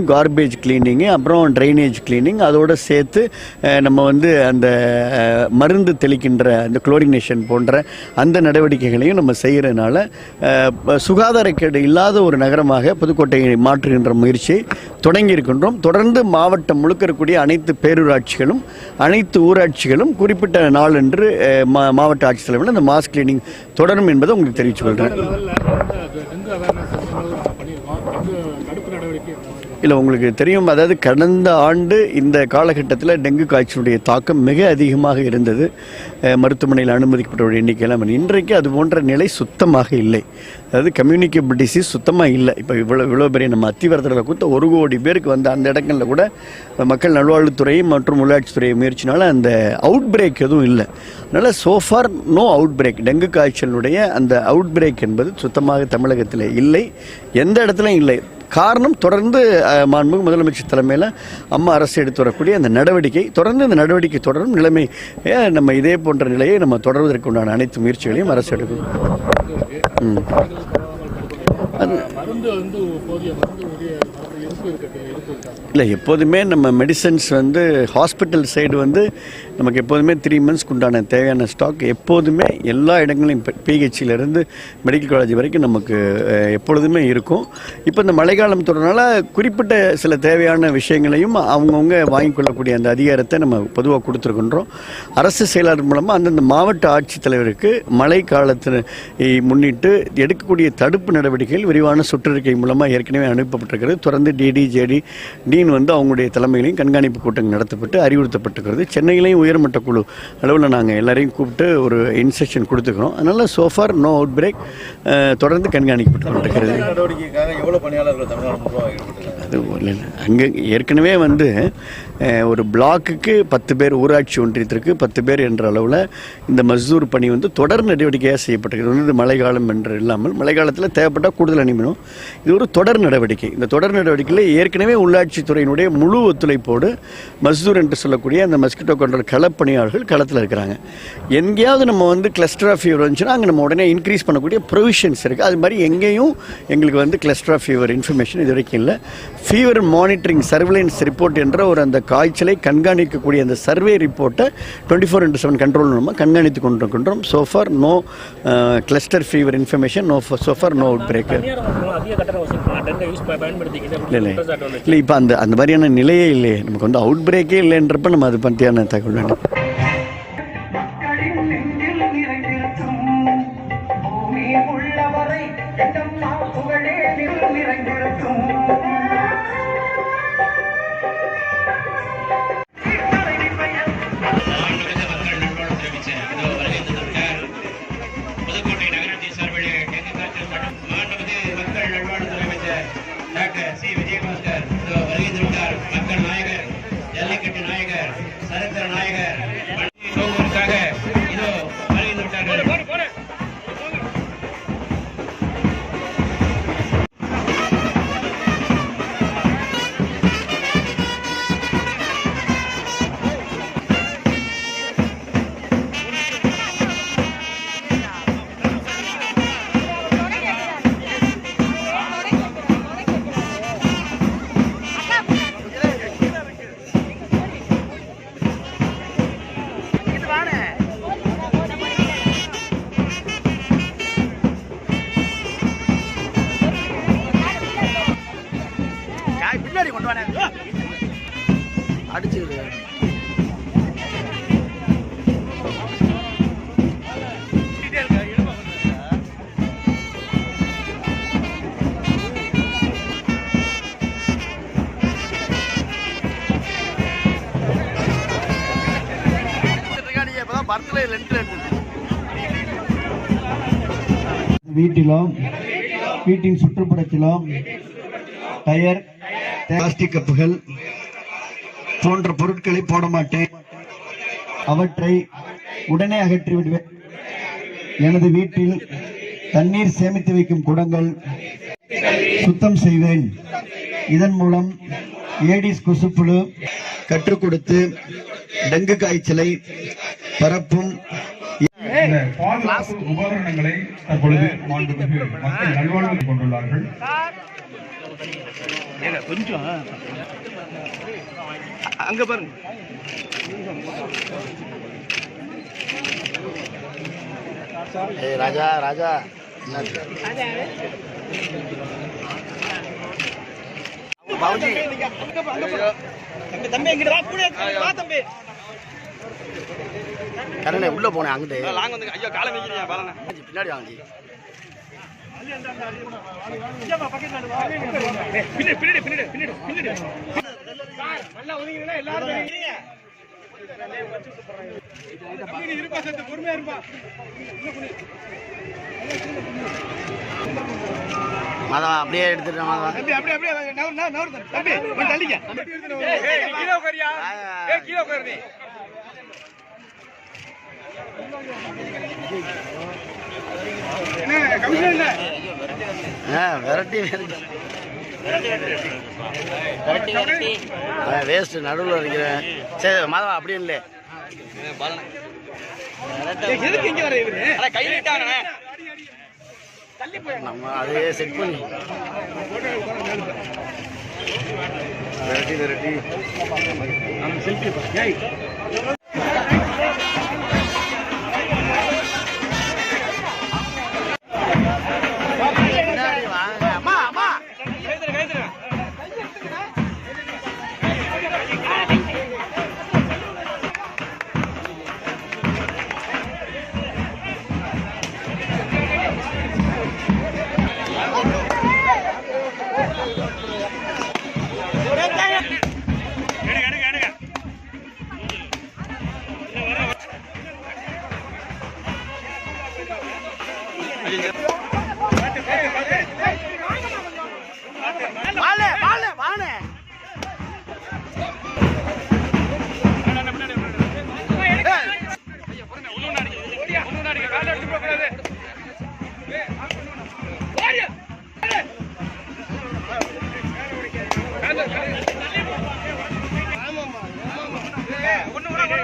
Garbage cleaning, அப்புறம் drainage cleaning, அதோடு சேர்த்து நம்ம அந்த மருந்து தெளிக்கின்ற அந்த குளோரினேஷன் போன்ற அந்த நடவடிக்கைகளையும் நம்ம செய்கிறதுனால சுகாதாரக்கேடு இல்லாத ஒரு நகரமாக புதுக்கோட்டையை மாற்றுகின்ற முயற்சியை தொடங்கி இருக்கின்றோம். தொடர்ந்து மாவட்டம் முழுக்க இருக்கக்கூடிய அனைத்து பேரூராட்சிகளும் அனைத்து ஊராட்சிகளும் குறிப்பிட்ட நாளன்று மாவட்ட ஆட்சித்தலைவர்கள் அந்த மாஸ் கிளீனிங் தொடரும் என்பதை உங்களுக்கு தெரிவித்து கொள்கிறேன். இல்லை, உங்களுக்கு தெரியும், அதாவது கடந்த ஆண்டு இந்த காலகட்டத்தில் டெங்கு காய்ச்சலுடைய தாக்கம் மிக அதிகமாக இருந்தது. மருத்துவமனையில் அனுமதிக்கப்பட்ட எண்ணிக்கையெல்லாம் இன்றைக்கு அது போன்ற நிலை சுத்தமாக இல்லை. அதாவது கம்யூனிகேபிள் டிசீஸ் சுத்தமாக இல்லை. இப்போ இவ்வளோ பெரிய நம்ம அத்திவரத்தில் கொடுத்த 1 கோடி பேருக்கு அந்த இடங்களில் கூட மக்கள் நல்வாழ்வுத்துறை மற்றும் உள்ளாட்சித்துறை முயற்சினால அந்த அவுட் பிரேக் எதுவும் இல்லை. அதனால் so far no outbreak. Dengue காய்ச்சலுடைய அந்த அவுட் பிரேக் என்பது சுத்தமாக தமிழகத்தில் இல்லை, எந்த இடத்துலையும் இல்லை. காரணம், தொடர்ந்து மாண்புமிகு முதலமைச்சர் தலைமையில் அம்மா அரசு எடுத்து வரக்கூடிய அந்த நடவடிக்கை தொடர்ந்து இந்த நடவடிக்கை தொடரும் நிலைமை நம்ம இதே போன்ற நிலையை நம்ம தொடர்வதற்கு உண்டான அனைத்து முயற்சிகளையும் அரசு எடுக்கும். இல்லை, எப்போதுமே நம்ம மெடிசன்ஸ் ஹாஸ்பிட்டல் சைடு நமக்கு எப்போதுமே 3 மந்த்ஸ்க்கு உண்டான தேவையான ஸ்டாக் எப்போதுமே எல்லா இடங்களையும் பிஹெச்சிலேருந்து மெடிக்கல் காலேஜ் வரைக்கும் நமக்கு எப்பொழுதுமே இருக்கும். இப்போ இந்த மழைக்காலம் தொடர்னால குறிப்பிட்ட சில தேவையான விஷயங்களையும் அவங்கவுங்க வாங்கி கொள்ளக்கூடிய அந்த அதிகாரத்தை நம்ம பொதுவாக கொடுத்துருக்கின்றோம். அரசு செயலாளர் மூலமாக அந்தந்த மாவட்ட ஆட்சித்தலைவருக்கு மழை காலத்தை முன்னிட்டு எடுக்கக்கூடிய தடுப்பு நடவடிக்கைகள் விரிவான சுற்றறிக்கை மூலமாக ஏற்கனவே அனுப்பப்பட்டிருக்கிறது. தொடர்ந்து டிடி ஜேடி டீன் அவங்களுடைய தலைமையிலையும் கண்காணிப்பு கூட்டங்கள் நடத்தப்பட்டு அறிவுறுத்தப்பட்டிருக்கிறது. சென்னையிலையும் உயர்மட்ட குழு அளவில் நாங்கள் எல்லாரையும் கூப்பிட்டு ஒரு இன்ஸ்ட்ரக்ஷன் கொடுத்துக்கிறோம். அதனால் சோஃபார் நோ அவுட் பிரேக் தொடர்ந்து கண்காணிக்கப்பட்டு கொண்டிருக்கிறது. அது அங்கே ஏற்கனவே ஒரு பிளாக்குக்கு 10 பேர், ஊராட்சி ஒன்றியத்திற்கு 10 பேர் என்ற அளவில் இந்த மஸ்தூர் பணி தொடர் நடவடிக்கையாக செய்யப்பட்டிருக்கிறது. மழைக்காலம் என்று இல்லாமல் மழைக்காலத்தில் தேவைப்பட்டால் கூடுதல் அனுப்பினோம். இது ஒரு தொடர் நடவடிக்கை. இந்த தொடர் நடவடிக்கையில் ஏற்கனவே உள்ளாட்சித்துறையினுடைய முழு ஒத்துழைப்போடு மஸ்தூர் என்று சொல்லக்கூடிய அந்த மஸ்கிட்டோ கண்ட்ரோல் களப்பணியாளர்கள் களத்தில் இருக்கிறாங்க. எங்கேயாவது நம்ம கிளஸ்டர் ஆஃப் ஃபீவர் வந்துச்சுன்னா அங்கே நம்ம உடனே இன்க்ரீஸ் பண்ணக்கூடிய ப்ரொவிஷன்ஸ் இருக்குது. அது மாதிரி எங்கேயும் எங்களுக்கு கிளஸ்டர் ஆஃப் ஃபீவர் இன்ஃபர்மேஷன் இது வரைக்கும் இல்லை. ஃபீவர் மானிட்டரிங் சர்வேலன்ஸ் ரிப்போர்ட் என்ற அந்த காய்ச்சலை கண்காணிக்கக்கூடிய அந்த சர்வே ரிப்போர்ட்டை 24/7 கண்ட்ரோல் நம்ம கண்காணித்து கொண்டிருக்கின்றோம். So far no cluster fever information, so far no outbreak. இல்லை, இப்போ அந்த மாதிரியான நிலையே இல்லையே. நமக்கு அவுட் பிரேக்கே இல்லைன்றப்ப நம்ம அது பற்றியான தகவல் வேண்டும். வீட்டிலும் வீட்டின் சுற்றுப்புறத்திலும் டயர், பிளாஸ்டிக் கப்புகள் போன்ற பொருட்களை போட மாட்டேன். அவற்றை உடனே அகற்றி விடுவேன். எனது வீட்டில் தண்ணீர் சேமித்து வைக்கும் குடங்கள் சுத்தம் செய்வேன். இதன் மூலம் ஏடிஸ் கொசுப்புழு கற்றுக் கொடுத்து டெங்கு காய்ச்சலை பரப்பும் பாதுகாப்பு உபகரணங்களை தற்பொழுது மாண்புமிகு மக்கள் நல்வாழ்வு கொண்டுள்ளார்கள். கொஞ்சம் அங்க பாருங்க. ராஜா ராஜா பாபுஜி தம்பி எங்கிட்ட வா, கூட வா தம்பி. கரணே உள்ள போனேன் அங்கிட்டு லாங் வந்து ஐயோ காலை வைக்கிறீங்க பாருங்க. பின்னாடி வாங்கி பின்னாடி பின்னாடி பின்னாடி பின்னாடி பின்னாடி நல்லா ஒதுங்கினா எல்லாரும் இருப்பா சத்து பொறுமையா இருப்பா. மாதவா அப்படியே எடுத்துட்டேன் மாதவா. தம்பி அப்படியே அப்படியே நவரு தம்பி கொஞ்சம் தள்ளிக்க. கீழே உட்காரியா? கீழே உட்காரு நீ. என்ன கமிஷன் இல்ல? விரட்டி வேஸ்ட் நடுவில் இருக்கிறேன். சரி மாதவா அப்படியே இல்லை எதுக்கு இங்க வர இவரு? கை நீட்டானே தள்ளி போய் நம்ம அதையே செட் பண்ணி விரட்டி விரட்டி நம்ம செல்ஃபி ஏய் ஒண்ணு